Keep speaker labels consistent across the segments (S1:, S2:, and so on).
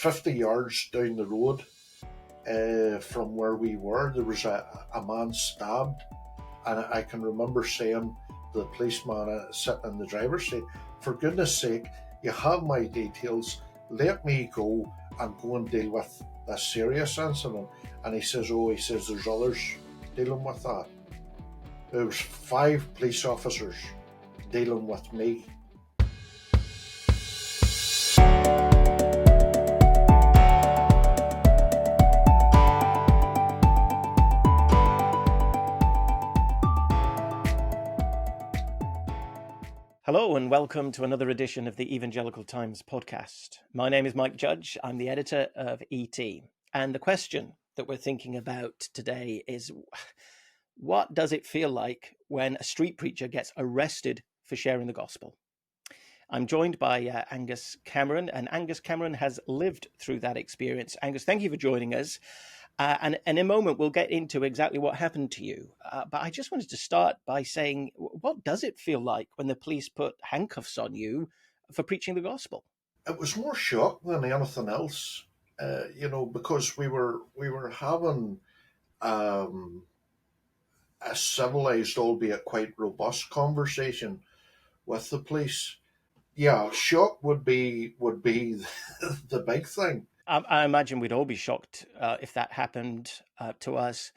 S1: 50 yards down the road from where we were, there was a man stabbed. And I can remember saying to the policeman sitting in the driver's seat, for goodness sake, you have my details, let me go and go and deal with this serious incident. And he says, there's others dealing with that. There was 5 police officers dealing with me.
S2: Hello and welcome to another edition of the Evangelical Times podcast. My name is Mike Judge. I'm the editor of ET. And the question that we're thinking about today is, what does it feel like when a street preacher gets arrested for sharing the gospel? I'm joined by Angus Cameron, and Angus Cameron has lived through that experience. Angus, thank you for joining us. And in a moment, we'll get into exactly what happened to you. But I just wanted to start by saying, what does it feel like when the police put handcuffs on you for preaching the gospel?
S1: It was more shock than anything else, because we were having a civilized, albeit quite robust, conversation with the police. Yeah, shock would be the big thing.
S2: I imagine we'd all be shocked if that happened to us.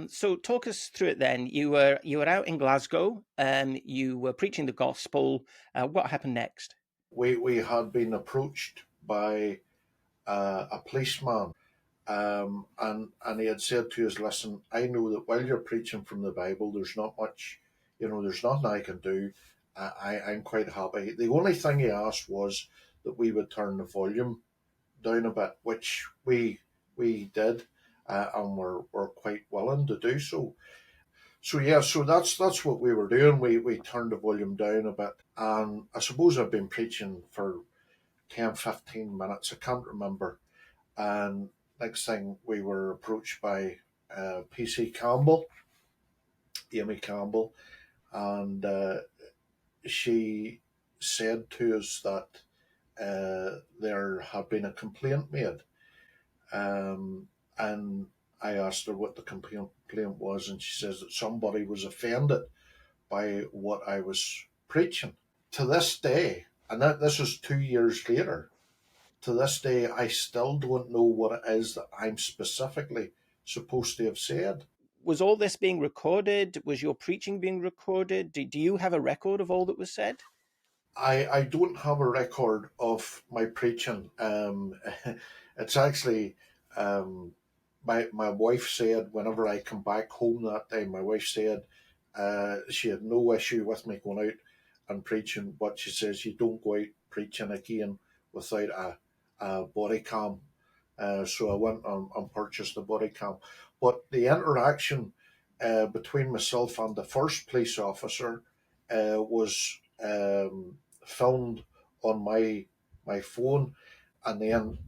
S2: So talk us through it then. You were out in Glasgow and you were preaching the gospel. What happened next?
S1: We had been approached by a policeman, and he had said to us, "Listen, I know that while you're preaching from the Bible, there's not much, there's nothing I can do. I'm quite happy." The only thing he asked was that we would turn the volume down a bit, which we did, and we're quite willing to do so. So that's what we were doing. We turned the volume down a bit, and I suppose I've been preaching for 10-15 minutes. I can't remember. And next thing, we were approached by PC Campbell, Amy Campbell, and she said to us that there had been a complaint made, and I asked her what the complaint was, and she says that somebody was offended by what I was preaching. To this day, and this is 2 years later, to this day, I still don't know what it is that I'm specifically supposed to have said.
S2: Was all this being recorded? Was your preaching being recorded? Do you have a record of all that was said?
S1: I don't have a record of my preaching. It's actually, my wife said whenever I come back home that day, my wife said she had no issue with me going out and preaching, but she says you don't go out preaching again without a body cam. So I went and purchased a body cam. But the interaction between myself and the first police officer was filmed on my phone, and then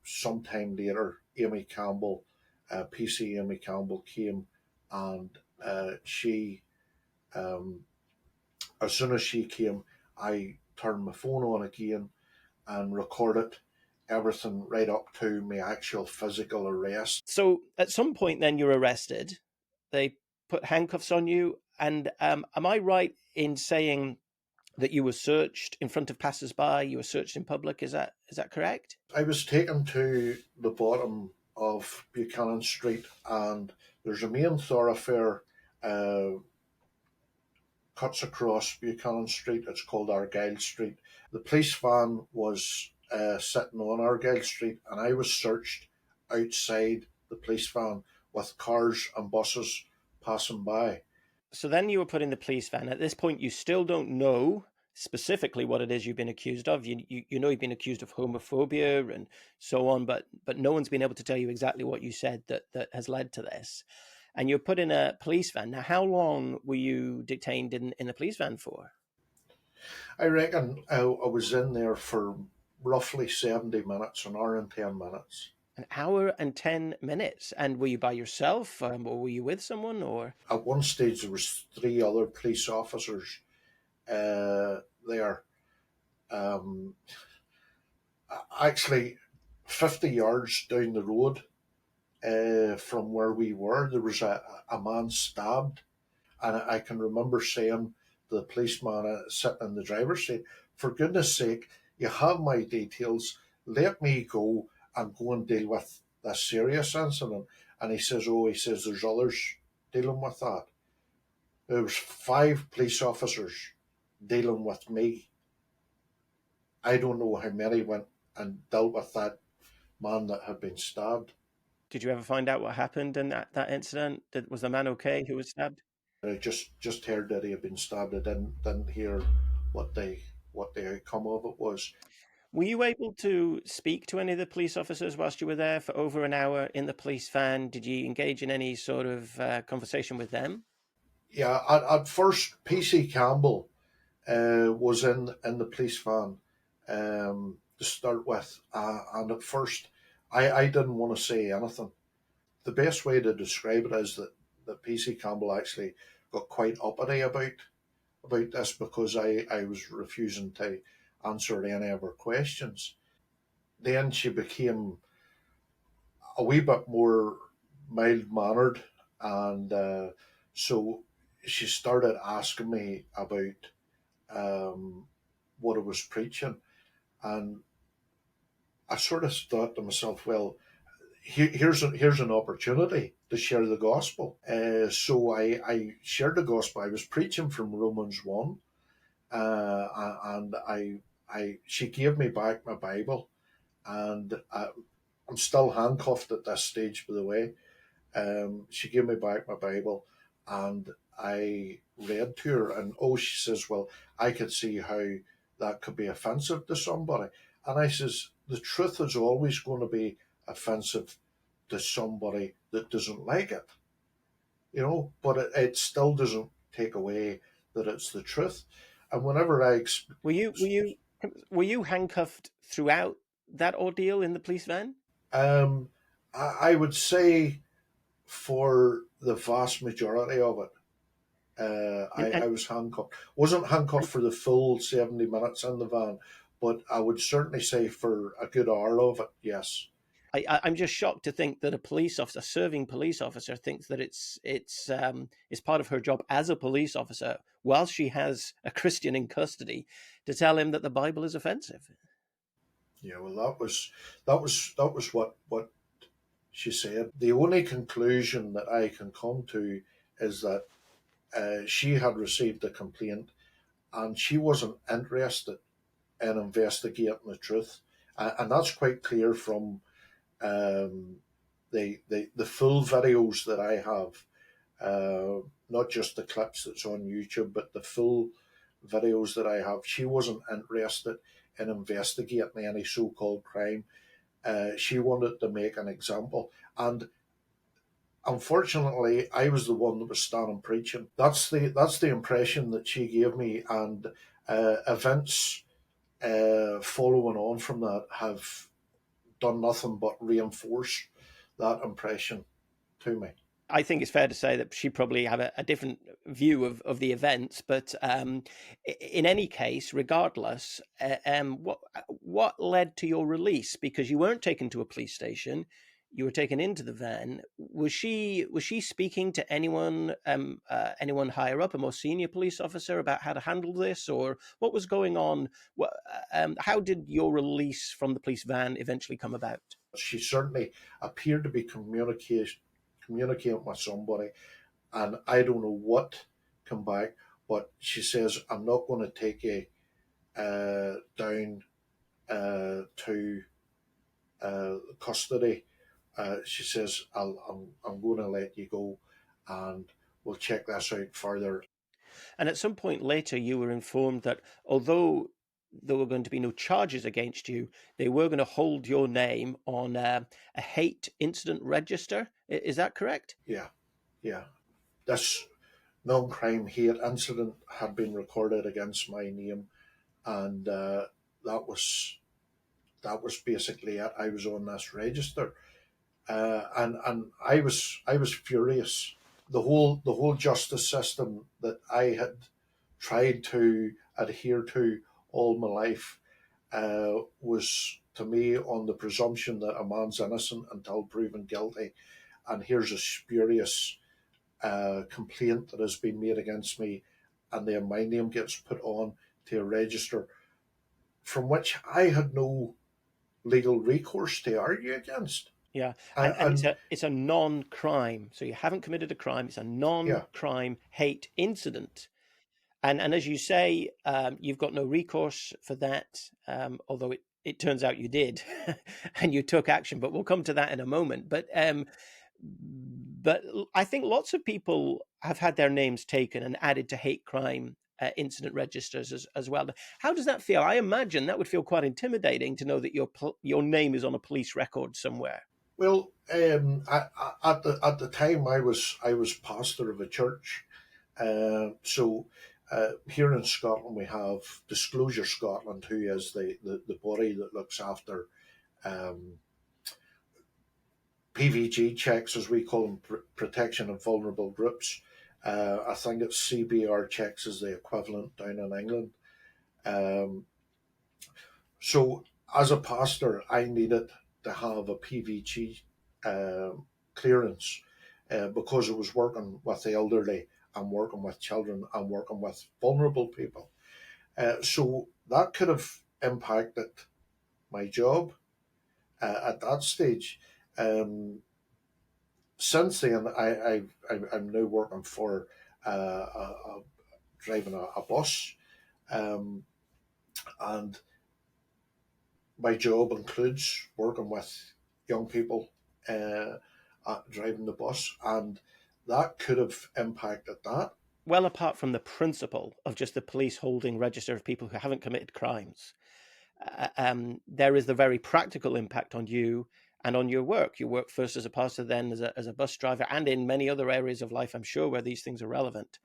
S1: sometime later, Amy Campbell, PC Amy Campbell came, and she, as soon as she came, I turned my phone on again and recorded everything right up to my actual physical arrest.
S2: So at some point then you're arrested. They put handcuffs on you. And am I right in saying that you were searched in front of passers-by, you were searched in public? Is that correct?
S1: I was taken to the bottom of Buchanan Street, and there's a main thoroughfare cuts across Buchanan Street. It's called Argyle Street. The police van was sitting on Argyle Street, and I was searched outside the police van with cars and buses passing by.
S2: So then you were put in the police van. At this point, you still don't know specifically what it is you've been accused of. You know you've been accused of homophobia and so on, but no one's been able to tell you exactly what you said that has led to this. And you're put in a police van. Now, how long were you detained in the police van for?
S1: I reckon I was in there for roughly 70 minutes, an hour and 10 minutes.
S2: An hour and 10 minutes. And were you by yourself, or were you with someone? Or
S1: at one stage there was 3 other police officers there. Actually, 50 yards down the road from where we were, there was a man stabbed. And I can remember saying to the policeman sitting in the driver's seat, for goodness sake, you have my details. Let me go and go and deal with this serious incident. And he says, oh, he says, there's others dealing with that. There was 5 police officers dealing with me. I don't know how many went and dealt with that man that had been stabbed.
S2: Did you ever find out what happened in that incident? Was the man okay who was stabbed?
S1: I just heard that he had been stabbed. I didn't hear what the outcome of it was.
S2: Were you able to speak to any of the police officers whilst you were there for over an hour in the police van? Did you engage in any sort of conversation with them?
S1: Yeah, at first, PC Campbell was in the police van to start with, and at first, I didn't want to say anything. The best way to describe it is that PC Campbell actually got quite uppity about this because I was refusing to answer any of her questions. Then she became a wee bit more mild mannered, and so she started asking me about um, what I was preaching, and I sort of thought to myself, well, here's an opportunity to share the gospel. So I shared the gospel. I was preaching from Romans 1, and I she gave me back my Bible, and I'm still handcuffed at this stage, by the way. She gave me back my Bible, and I read to her, and oh, she says, "Well, I could see how that could be offensive to somebody," and I says, "The truth is always going to be offensive to somebody that doesn't like it, but it still doesn't take away that it's the truth." And whenever
S2: Were you were you were you handcuffed throughout that ordeal in the police van?
S1: um, I would say for the vast majority of it.
S2: And
S1: I
S2: and,
S1: was handcuffed. Wasn't handcuffed
S2: and
S1: for the full 70 minutes in the van, but I would certainly say for a good hour of it, yes.
S2: I'm just shocked to think that a police officer, a serving police officer, thinks that it's part of her job as a police officer, while she has a Christian in custody, to tell him that the Bible is offensive.
S1: Yeah, well, that was what she said. The only conclusion that I can come to is that she had received a complaint and she wasn't interested in investigating the truth, and that's quite clear from um, the full videos that I have, not just the clips that's on YouTube, but the full videos that I have. She wasn't interested in investigating any so-called crime. She wanted to make an example, and unfortunately, I was the one that was standing preaching. That's the impression that she gave me, and events following on from that have done nothing but reinforce that impression to me.
S2: I think it's fair to say that she probably had a different view of the events, but in any case, regardless, what led to your release? Because you weren't taken to a police station, you were taken into the van. Was she speaking to anyone higher up, a more senior police officer, about how to handle this, or what was going on? How did your release from the police van eventually come about?
S1: She certainly appeared to be communicating with somebody, and I don't know what come back, but she says, I'm not going to take you down to custody. She says, I'm going to let you go, and we'll check this out further.
S2: And at some point later, you were informed that although there were going to be no charges against you, they were going to hold your name on a hate incident register. Is that correct?
S1: Yeah, yeah. This non-crime hate incident had been recorded against my name, and that was that was basically it. I was on this register, and I was furious. The whole justice system that I had tried to adhere to all my life, was to me on the presumption that a man's innocent until proven guilty, and here's a spurious complaint that has been made against me, and then my name gets put on to a register from which I had no legal recourse to argue against.
S2: Yeah, and
S1: And
S2: it's a non-crime, so you haven't committed a crime. It's a
S1: yeah,
S2: non-crime hate incident, and as you say, you've got no recourse for that. Although it turns out you did, and you took action. But we'll come to that in a moment. But I think lots of people have had their names taken and added to hate crime incident registers as well. How does that feel? I imagine that would feel quite intimidating to know that your name is on a police record somewhere.
S1: well, at the time I was pastor of a church, so. Here in Scotland, we have Disclosure Scotland, who is the body that looks after um, PVG checks, as we call them, protection of vulnerable groups. I think it's CBR checks is the equivalent down in England. Um, so, as a pastor, I needed to have a PVG clearance because it was working with the elderly and working with children and working with vulnerable people. So that could have impacted my job at that stage. Um, since then, I'm now working for driving a bus, um, and my job includes working with young people driving the bus, and that could have impacted that.
S2: Well, apart from the principle of just the police holding register of people who haven't committed crimes, there is the very practical impact on you and on your work. You work first as a pastor, then as a bus driver, and in many other areas of life, I'm sure, where these things are relevant.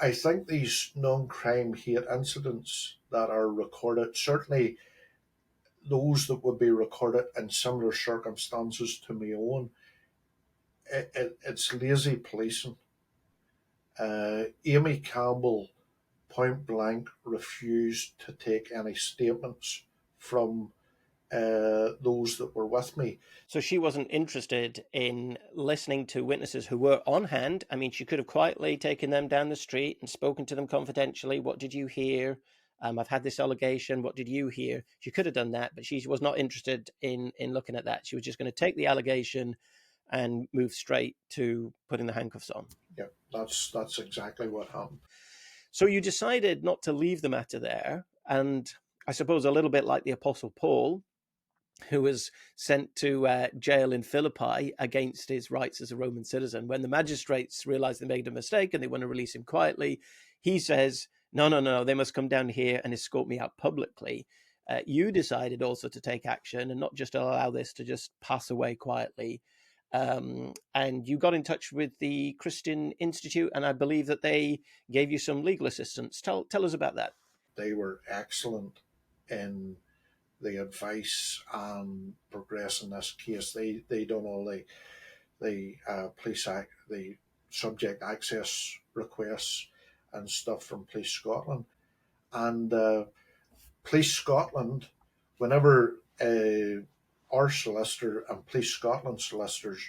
S1: I think these non-crime hate incidents that are recorded, certainly those that would be recorded in similar circumstances to my own, it's lazy policing. Amy Campbell point blank refused to take any statements from those that were with me.
S2: So she wasn't interested in listening to witnesses who were on hand. I mean, she could have quietly taken them down the street and spoken to them confidentially. What did you hear? I've had this allegation. What did you hear? She could have done that, but she was not interested in looking at that. She was just going to take the allegation and move straight to putting the handcuffs on.
S1: Yeah, that's exactly what happened.
S2: So you decided not to leave the matter there. And I suppose a little bit like the Apostle Paul, who was sent to jail in Philippi against his rights as a Roman citizen. When the magistrates realized they made a mistake and they want to release him quietly, he says, no, no, no, they must come down here and escort me out publicly. You decided also to take action and not just allow this to just pass away quietly. And you got in touch with the Christian Institute, and I believe that they gave you some legal assistance. Tell us about that.
S1: They were excellent in the advice and progressing this case. They done all the police act, the subject access requests and stuff from Police Scotland, and Police Scotland, whenever our solicitor and Police Scotland solicitors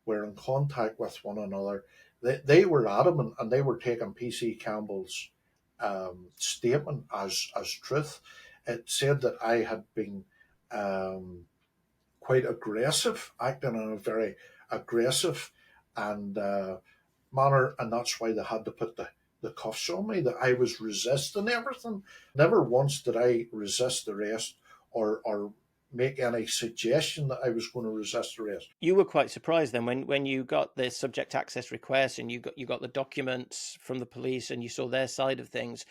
S1: were in contact with one another, they were adamant and they were taking PC Campbell's statement as truth. It said that I had been quite aggressive, acting in a very aggressive and manner, and that's why they had to put the cuffs on me, that I was resisting everything. Never once did I resist arrest or make any suggestion that I was going to resist arrest.
S2: You were quite surprised then when you got the subject access request and you got the documents from the police and you saw their side of things.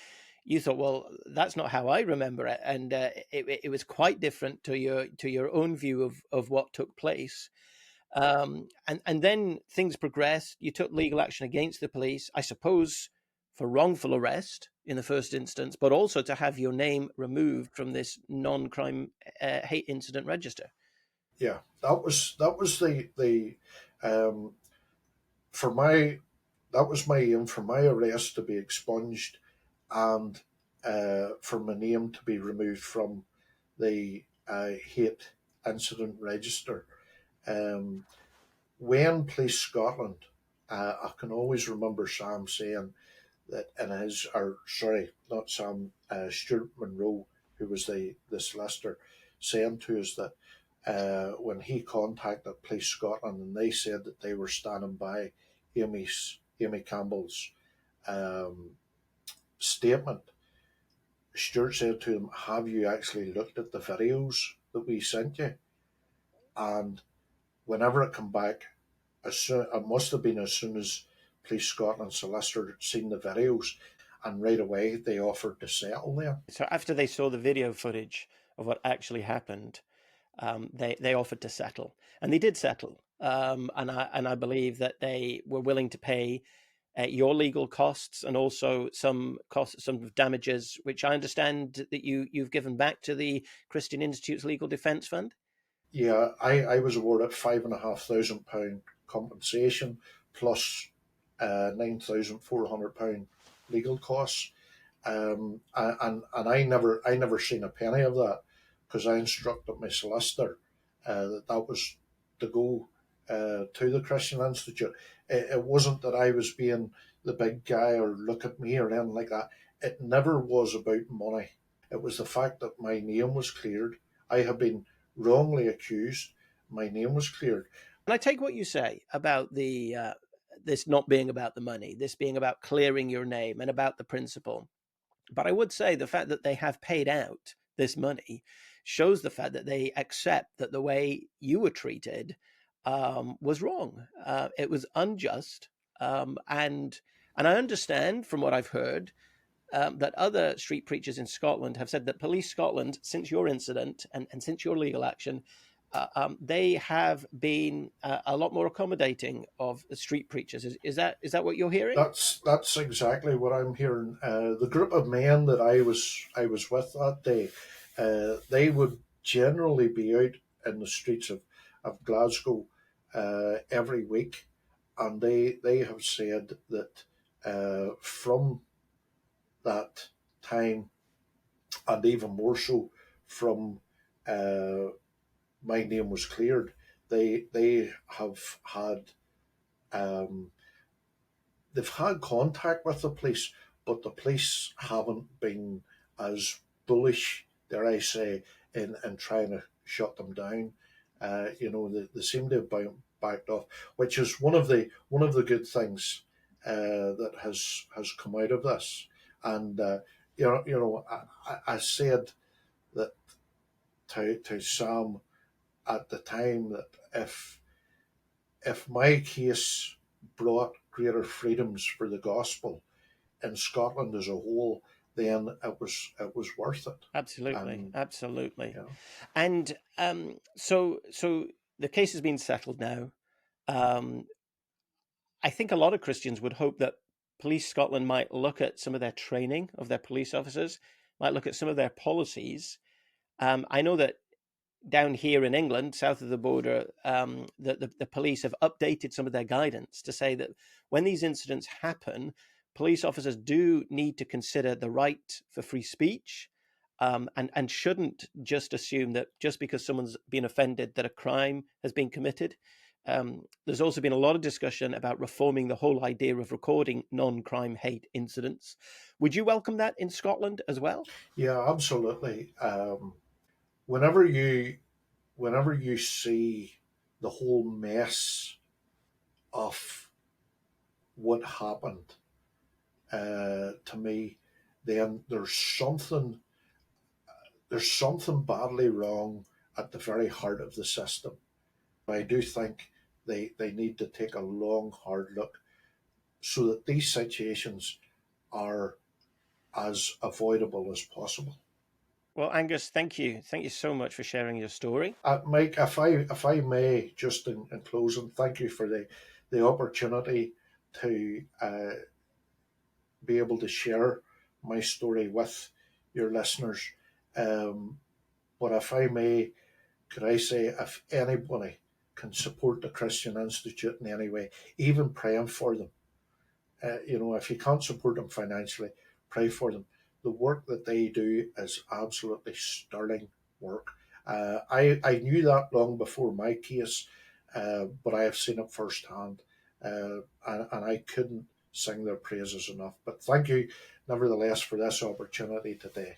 S2: You thought, well, that's not how I remember it, and it was quite different to your own view of what took place. And then things progressed. You took legal action against the police, I suppose, for wrongful arrest in the first instance, but also to have your name removed from this non-crime hate incident register.
S1: Yeah, that was the um, for my that was my aim, for my arrest to be expunged and for my name to be removed from the hate incident register. Um, when Police Scotland, I can always remember Sam saying that in his, or sorry, not Sam, Stuart Monroe, who was the solicitor, saying to us that when he contacted Police Scotland and they said that they were standing by Amy Campbell's um, statement, Stuart said to them, "Have you actually looked at the videos that we sent you?" And whenever it came back, it must have been as soon as Police Scotland solicitor had seen the videos, and right away they offered to settle them.
S2: So after they saw the video footage of what actually happened, they offered to settle, and they did settle. And I believe that they were willing to pay your legal costs and also some costs, some damages, which I understand that you've given back to the Christian Institute's Legal Defence Fund.
S1: Yeah, I was awarded £5,500 compensation plus £9,400 legal costs. And I never seen a penny of that because I instructed my solicitor that was to go to the Christian Institute. It wasn't that I was being the big guy or look at me or anything like that. It never was about money. It was the fact that my name was cleared. I had been wrongly accused. My name was cleared.
S2: And I take what you say about the this not being about the money, this being about clearing your name and about the principle. But I would say the fact that they have paid out this money shows the fact that they accept that the way you were treated was wrong. It was unjust, and I understand from what I've heard that other street preachers in Scotland have said that Police Scotland, since your incident and since your legal action, they have been a lot more accommodating of street preachers. Is that what you're hearing?
S1: That's exactly what I'm hearing. The group of men that I was with that day, they would generally be out in the streets of Glasgow every week, and they have said that from that time, and even more so from uh, my name was cleared, they have had um, they've had contact with the police, but the police haven't been as bullish, dare I say, in trying to shut them down. They seem to have backed off, which is one of the good things that has come out of this. And I said that to Sam at the time that if my case brought greater freedoms for the gospel in Scotland as a whole, then it was worth it.
S2: Absolutely,
S1: And
S2: absolutely.
S1: you know,
S2: And so the case has been settled now. Um, I think a lot of Christians would hope that Police Scotland might look at some of their training of their police officers, might look at some of their policies. I know that down here in England, south of the border, the police have updated some of their guidance to say that when these incidents happen, police officers do need to consider the right for free speech, and shouldn't just assume that just because someone's been offended that a crime has been committed. There's also been a lot of discussion about reforming the whole idea of recording non-crime hate incidents. Would you welcome that in Scotland as well?
S1: yeah, absolutely. Whenever you whenever you see the whole mess of what happened to me, then there's something badly wrong at the very heart of the system. I do think they need to take a long, hard look so that these situations are as avoidable as possible.
S2: Well, Angus, thank you. Thank you so much for sharing your story.
S1: Mike, if I may, just in closing, thank you for the opportunity to be able to share my story with your listeners. Um, but if I may, could I say, if anybody can support the Christian Institute in any way, even praying for them, if you can't support them financially, pray for them. The work that they do is absolutely sterling. work. I knew that long before my case, but I have seen it firsthand, and I couldn't sing their praises enough. But thank you, nevertheless, for this opportunity today.